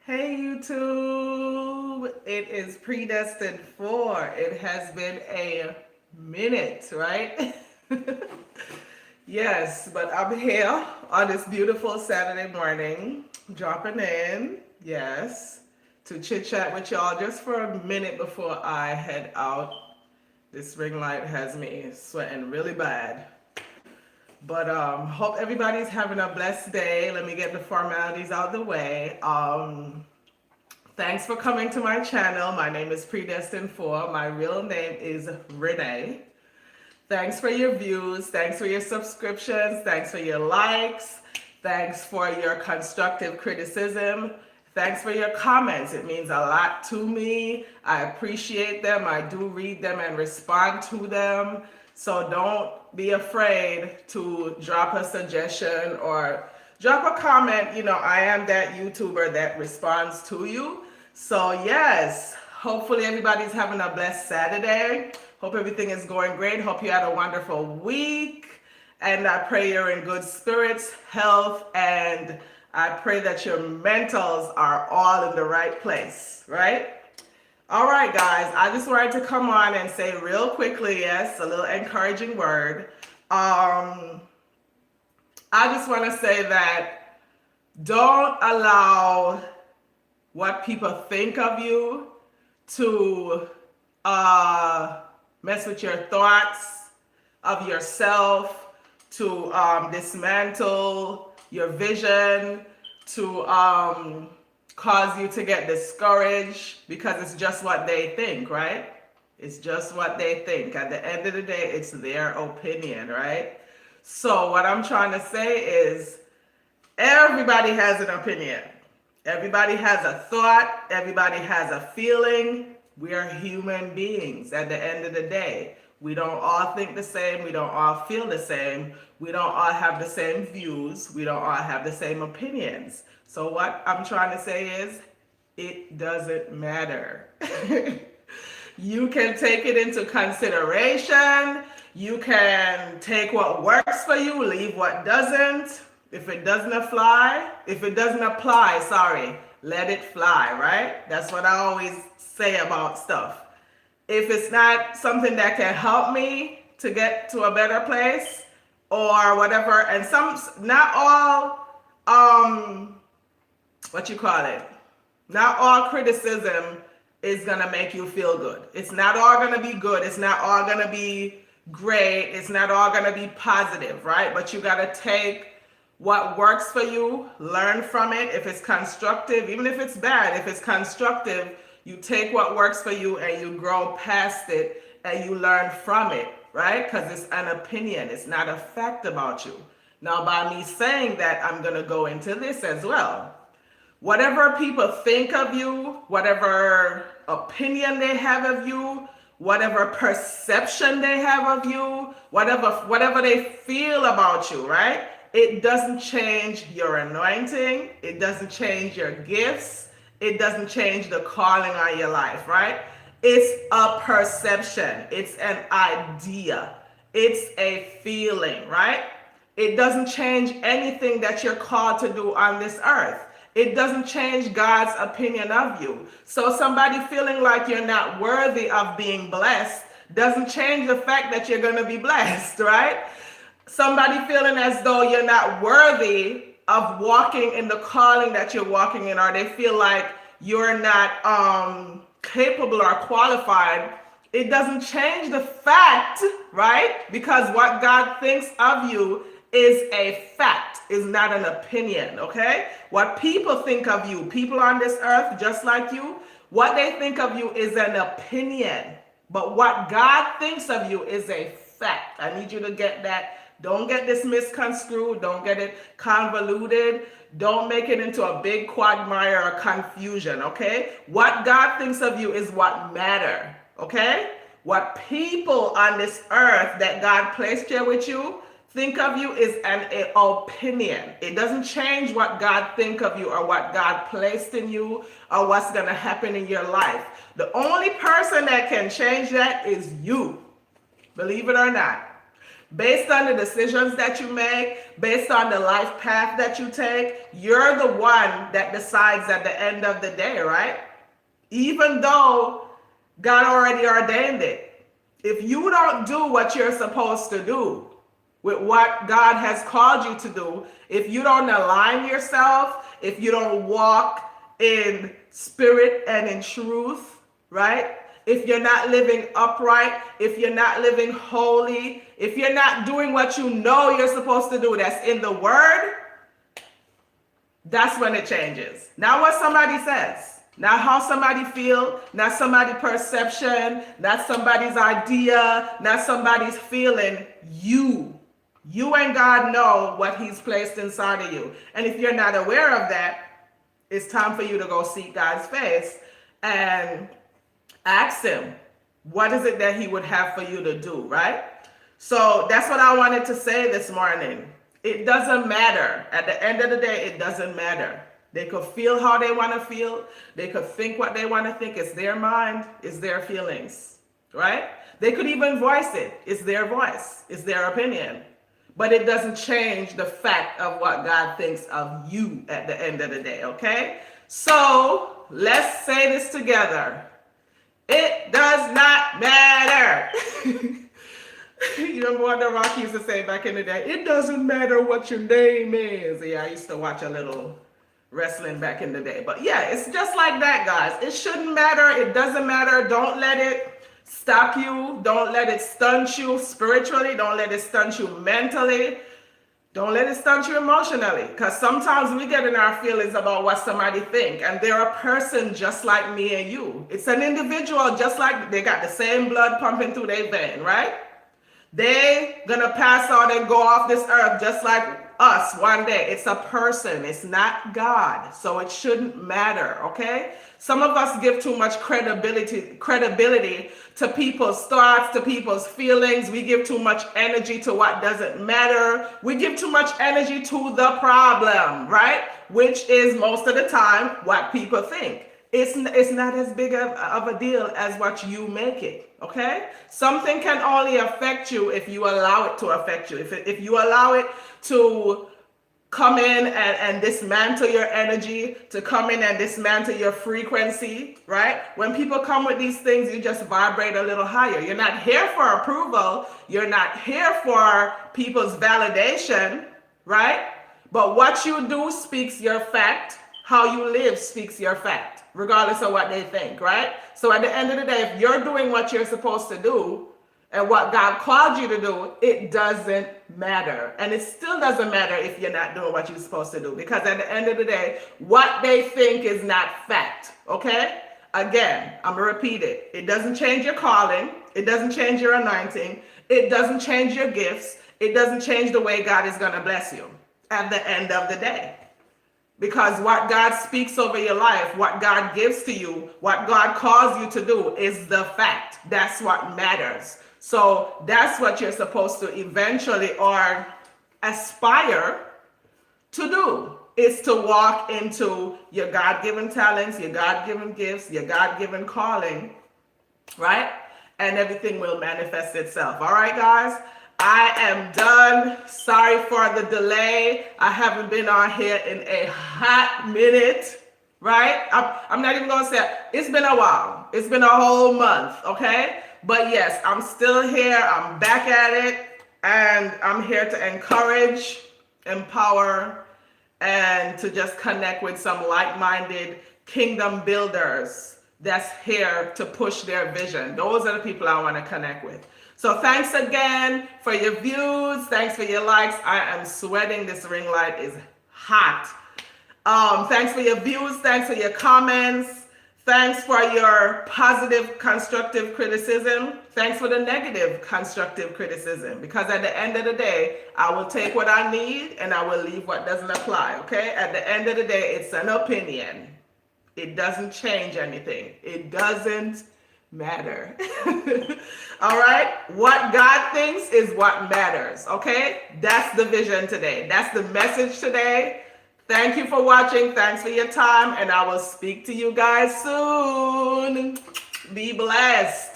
Hey YouTube, it is predestined for. It has been a minute, right? Yes, but I'm here on this beautiful Saturday morning, dropping in, yes, to chit chat with y'all just for a minute before I head out. This ring light has me sweating really bad. But hope everybody's having a blessed day. Let me get the formalities out the way. Thanks for coming to my channel. My name is Predestined For. My real name is Renee. Thanks for your views. Thanks for your subscriptions. Thanks for your likes. Thanks for your constructive criticism. Thanks for your comments. It means a lot to me. I appreciate them. I do read them and respond to them. So don't be afraid to drop a suggestion or drop a comment. I am that YouTuber that responds to you. So yes, hopefully everybody's having a blessed Saturday. Hope everything is going great. Hope you had a wonderful week. And I pray you're in good spirits, health, and I pray that your mentals are all in the right place, right? All right, guys, I just wanted to come on and say real quickly, yes, a little encouraging word. I just want to say that don't allow what people think of you to mess with your thoughts of yourself, to dismantle your vision, to cause you to get discouraged, because it's just what they think, right? It's just what they think. At the end of the day, it's their opinion, right? So what I'm trying to say is everybody has an opinion. Everybody has a thought. Everybody has a feeling. We are human beings at the end of the day. We don't all think the same. We don't all feel the same. We don't all have the same views. We don't all have the same opinions. So what I'm trying to say is, it doesn't matter. You can take it into consideration. You can take what works for you, leave what doesn't. If it doesn't apply, let it fly, right? That's what I always say about stuff. If it's not something that can help me to get to a better place or whatever, and not all, not all criticism is gonna make you feel good. It's not all gonna be good. It's not all gonna be great. It's not all gonna be positive, right? But you gotta take what works for you, learn from it. If it's constructive, even if it's bad, if it's constructive, you take what works for you and you grow past it and you learn from it, right? Because it's an opinion. It's not a fact about you. Now, by me saying that, I'm going to go into this as well. Whatever people think of you, whatever opinion they have of you, whatever perception they have of you, whatever they feel about you, right? It doesn't change your anointing. It doesn't change your gifts. It doesn't change the calling on your life, right? It's a perception. It's an idea. It's a feeling, right? It doesn't change anything that you're called to do on this earth. It doesn't change God's opinion of you. So somebody feeling like you're not worthy of being blessed doesn't change the fact that you're going to be blessed, right? Somebody feeling as though you're not worthy of walking in the calling that you're walking in, or they feel like you're not capable or qualified, it doesn't change the fact, right? Because what God thinks of you is a fact, is not an opinion, okay? What people think of you, people on this earth just like you, what they think of you is an opinion. But what God thinks of you is a fact. I need you to get that. Don't get this misconstrued. Don't get it convoluted. Don't make it into a big quagmire or confusion, okay? What God thinks of you is what matter, okay? What people on this earth that God placed here with you think of you is an opinion. It doesn't change what God think of you or what God placed in you or what's going to happen in your life. The only person that can change that is you. Believe it or not. Based on the decisions that you make, based on the life path that you take, you're the one that decides at the end of the day, right? Even though God already ordained it. If you don't do what you're supposed to do with what God has called you to do, if you don't align yourself, if you don't walk in spirit and in truth, right? If you're not living upright, if you're not living holy, if you're not doing what you know you're supposed to do that's in the word, that's when it changes. Not what somebody says, not how somebody feel, not somebody's perception, not somebody's idea, not somebody's feeling. You and God know what he's placed inside of you. And if you're not aware of that, it's time for you to go seek God's face and ask him, what is it that he would have for you to do, right? So that's what I wanted to say this morning. It doesn't matter. At the end of the day, it doesn't matter. They could feel how they want to feel. They could think what they want to think. It's their mind. It's their feelings, right? They could even voice it. It's their voice. It's their opinion. But it doesn't change the fact of what God thinks of you at the end of the day, okay? So let's say this together. It does not matter. You remember what The Rock used to say back in the day? It doesn't matter what your name is. Yeah, I used to watch a little wrestling back in the day. But yeah, it's just like that, guys. It shouldn't matter. It doesn't matter. Don't let it stop you. Don't let it stunt you spiritually. Don't let it stunt you mentally. Don't let it stunt you emotionally, because sometimes we get in our feelings about what somebody think, and they're a person just like me and you. It's an individual just like they got the same blood pumping through their vein, right? They gonna pass out and go off this earth just like us one day. It's a person. It's not God. So it shouldn't matter, okay? Some of us give too much credibility to people's thoughts, to people's feelings. We give too much energy to what doesn't matter. We give too much energy to the problem, right? Which is most of the time what people think. It's not as big of a deal as what you make it, okay? Something can only affect you if you allow it to affect you. If you allow it to come in and dismantle your energy, to come in and dismantle your frequency, right? When people come with these things, you just vibrate a little higher. You're not here for approval. You're not here for people's validation, right? But what you do speaks your fact. How you live speaks your fact, regardless of what they think, right? So at the end of the day, if you're doing what you're supposed to do and what God called you to do, it doesn't matter. And it still doesn't matter if you're not doing what you're supposed to do, because at the end of the day, what they think is not fact, okay? Again, I'm going to repeat it. It doesn't change your calling. It doesn't change your anointing. It doesn't change your gifts. It doesn't change the way God is going to bless you at the end of the day. Because what God speaks over your life, what God gives to you, what God calls you to do is the fact. That's what matters. So that's what you're supposed to eventually or aspire to do, is to walk into your God-given talents, your God-given gifts, your God-given calling, right? And everything will manifest itself. All right, guys? I am done. Sorry for the delay. I haven't been on here in a hot minute, right? I'm not even going to say it. It's been a while. It's been a whole month, okay? But yes, I'm still here. I'm back at it. And I'm here to encourage, empower, and to just connect with some like-minded kingdom builders that's here to push their vision. Those are the people I want to connect with. So thanks again for your views. Thanks for your likes. I am sweating. This ring light is hot. Thanks for your views. Thanks for your comments. Thanks for your positive, constructive criticism. Thanks for the negative, constructive criticism. Because at the end of the day, I will take what I need and I will leave what doesn't apply, okay? At the end of the day, it's an opinion. It doesn't change anything. It doesn't matter. All right? What God thinks is what matters, okay? That's the vision today. That's the message today. Thank you for watching. Thanks for your time, and I will speak to you guys soon. Be blessed.